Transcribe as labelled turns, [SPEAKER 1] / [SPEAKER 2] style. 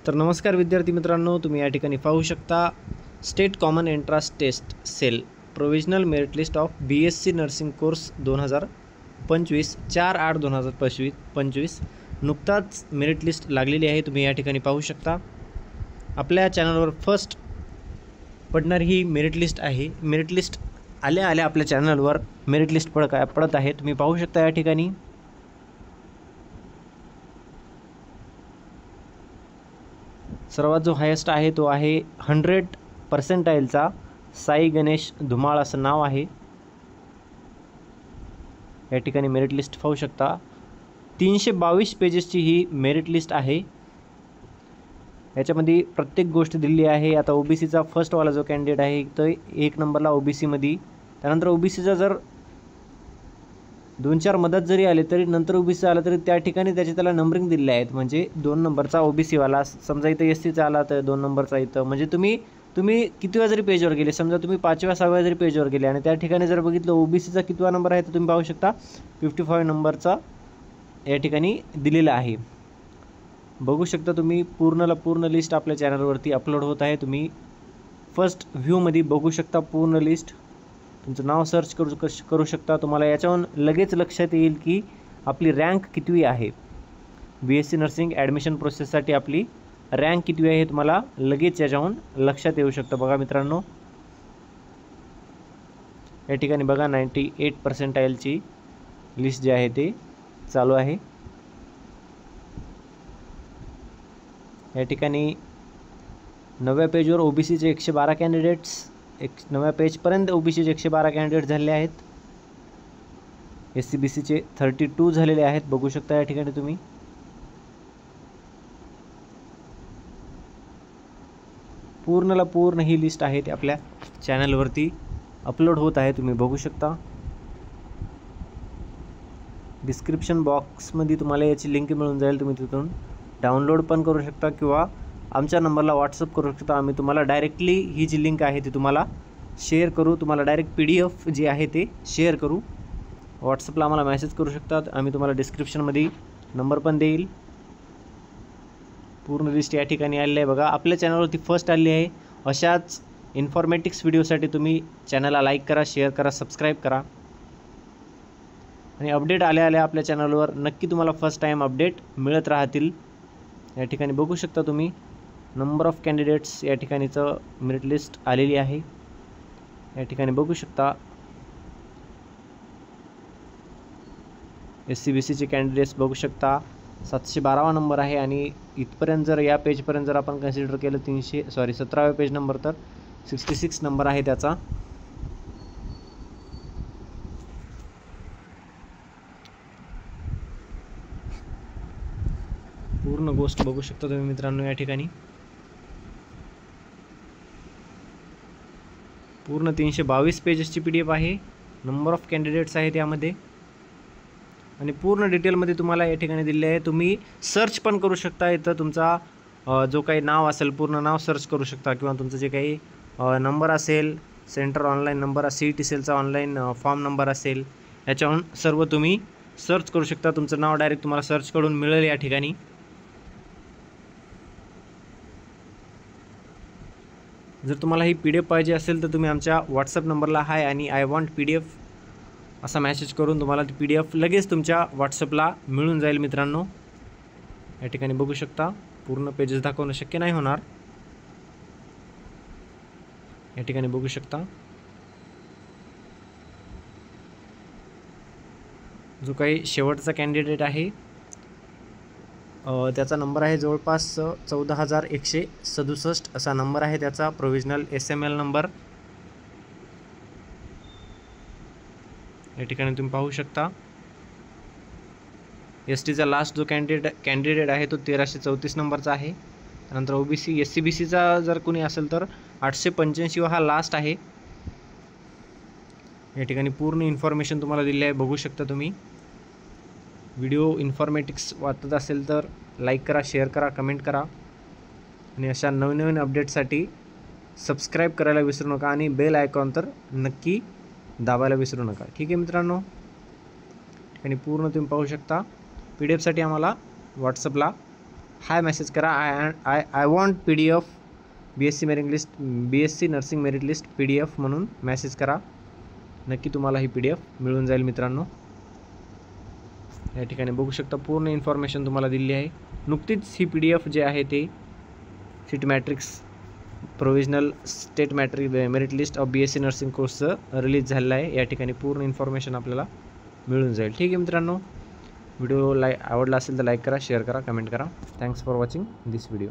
[SPEAKER 1] तर नमस्कार विद्यार्थी मित्रांनो, तुम्ही या ठिकाणी पाहू शकता state common entrance test cell provisional merit list of BSc nursing course 2025 4/8/2025 नुकताच मेरिट लिस्ट लागलेली आहे. तुम्ही या ठिकाणी पाहू शकता आपल्या चॅनलवर फर्स्ट पडणारी ही मेरिट लिस्ट आहे. मेरिट लिस्ट आल्या आपल्या चॅनलवर मेरिट लिस्ट पडत आहे. तुम्ही पाहू शकता या ठिकाणी सर्वात जो हायेस्ट आहे तो आहे 100% साई गणेश धुमाळ असं नाव आहे. या ठिकाणी मेरिट लिस्ट पाहू शकता 322 पेजेसची ही मेरिट लिस्ट आहे. याच्यामध्ये प्रत्येक गोष्ट दिली आहे. आता OBCचा फर्स्टवाला जो कॅन्डिडेट आहे तो 1 नंबरला OBCमध्ये, त्यानंतर OBCचा जर 2-4 मदत जरी आले तरी नंतर OBC आला तरी त्या ठिकाणी त्याला नंबरिंग दिलेले आहेत. म्हणजे 2 नंबरचा OBCवाला, समजा इथं SCचा आला तर 2 नंबरचा इथं, म्हणजे तुम्ही कितव्या जरी पेजवर गेले, समजा तुम्ही 5व्या-6व्या जरी पेजवर गेले आणि त्या ठिकाणी जर बघितलं OBCचा कितवा नंबर आहे तर तुम्ही पाहू शकता 55 नंबरचा या ठिकाणी दिलेला आहे. बघू शकता तुम्ही पूर्ण लिस्ट आपल्या चॅनलवरती अपलोड होत आहे. तुम्ही फर्स्ट व्ह्यूमध्ये बघू शकता पूर्ण लिस्ट. तुमचं नाव सर्च करू शकता. तुम्हाला याच्यावरून लगेच लक्षात येईल की आपली रँक कितवी आहे. BSc नर्सिंग ॲडमिशन प्रोसेससाठी आपली रँक कितवी आहे तुम्हाला लगेच याच्यावरून लक्षात येऊ शकतं. बघा मित्रांनो, या ठिकाणी बघा 98% लिस्ट जी आहे ते चालू आहे. या ठिकाणी 9व्या पेजवर OBCचे 112 कॅन्डिडेट्स, 9व्या पेजपर्यंत OBCचे 112 कॅन्डिडेट झालेले आहेत. SC-BCचे 32 झालेले आहेत. बघू शकता या ठिकाणी तुम्ही. पूर्ण ही लिस्ट आहे ते आपल्या चॅनलवरती अपलोड होत आहे. तुम्ही बघू शकता. डिस्क्रिप्शन बॉक्समध्ये तुम्हाला याची लिंक मिळून जाईल. तुम्ही तिथून डाउनलोड पण करू शकता किंवा आमच्या नंबरला व्हॉट्सअप करू शकता. आम्ही तुम्हाला डायरेक्टली ही जी लिंक आहे ती तुम्हाला शेअर करू. तुम्हाला डायरेक्ट PDF जे आहे ते शेअर करू. व्हॉट्सअपला आम्हाला मेसेज करू शकतात. आम्ही तुम्हाला डिस्क्रिप्शनमध्ये नंबर पण देईल. पूर्ण लिस्ट या ठिकाणी आलेली आहे. बघा आपल्या चॅनलवरती फर्स्ट आलेली आहे. अशाच इन्फॉर्मॅटिक्स व्हिडिओसाठी तुम्ही चॅनलला लाईक करा, शेअर करा, सबस्क्राईब करा आणि अपडेट आल्या आपल्या चॅनलवर नक्की तुम्हाला फर्स्ट टाईम अपडेट मिळत राहतील. या ठिकाणी बघू शकता तुम्ही नंबर ऑफ कॅन्डिडेट्स या ठिकाणीचं मेरिट लिस्ट आलेली आहे. या ठिकाणी बघू शकता SC-BCचे कॅन्डिडेट्स बघू शकता 712वा नंबर आहे आणि इथपर्यंत जर या पेजपर्यंत जर आपण कन्सिडर केलं 17व्या पेज नंबर तर 66 नंबर आहे त्याचा. पूर्ण गोष्ट बघू शकता तुम्ही मित्रांनो. या ठिकाणी पूर्ण 322 पेजेसची PDF आहे. नंबर ऑफ कॅन्डिडेट्स आहे त्यामध्ये आणि पूर्ण डिटेलमध्ये तुम्हाला या ठिकाणी दिले आहे. तुम्ही सर्च पण करू शकता. इथं तुमचा जो काही नाव असेल पूर्ण नाव सर्च करू शकता किंवा तुमचं जे काही नंबर असेल, सेंटर ऑनलाईन नंबर, CET सेलचा ऑनलाईन फॉर्म नंबर असेल, याच्यावरून सर्व तुम्ही सर्च करू शकता. तुमचं नाव डायरेक्ट तुम्हाला सर्च करून मिळेल. या ठिकाणी जर तुम्हाला ही PDF पाहिजे असेल तर तुम्ही आमच्या व्हॉट्सअप नंबरला हाय आणि आय वॉन्ट PDF असा मेसेज करून तुम्हाला ती PDF लगेच तुमच्या व्हॉट्सअपला मिळून जाईल मित्रांनो. या ठिकाणी बघू शकता पूर्ण पेजेस दाखवणं शक्य नाही होणार. या ठिकाणी बघू शकता जो काही शेवटचा कॅन्डिडेट आहे त्याचा नंबर आहे जवळपास 14,167 असा नंबर आहे त्याचा प्रोविजनल SML नंबर. या ठिकाणी तुम्ही पाहू शकता STचा लास्ट जो कॅन्डिडेट आहे तो 1334 नंबरचा आहे. त्यानंतर OBC SC-BCचा जर कोणी असेल तर 885 हा लास्ट आहे. या ठिकाणी पूर्ण इन्फॉर्मेशन तुम्हाला दिली आहे. बघू शकता तुम्ही. व्हिडिओ इन्फॉर्मॅटिक्स वाटत असेल तर लाईक करा, शेअर करा, कमेंट करा आणि अशा नवीन अपडेटसाठी सबस्क्राईब करायला विसरू नका आणि बेल आयकॉन तर नक्की दाबायला विसरू नका. ठीक आहे मित्रांनो. आणि पूर्ण तुम्ही पाहू शकता. PDF साठी आम्हाला व्हॉट्सअपला हाय मेसेज करा. I want PDF BSc merit list, BSc nursing merit list PDF म्हणून मेसेज करा. नक्की तुम्हाला ही PDF मिळून जाईल मित्रांनो. या ठिकाणी बघू शकता पूर्ण इन्फॉर्मेशन तुम्हाला दिली आहे. नुकतीच ही PDF जे आहे ते seat matrix provisional state merit list of BSc nursing कोर्सचं रिलीज झालेलं आहे. या ठिकाणी पूर्ण इन्फॉर्मेशन आपल्याला मिळून जाईल. ठीक आहे मित्रांनो, व्हिडिओ आवडला असेल तर लाईक करा, शेअर करा, कमेंट करा. Thanks for watching this video.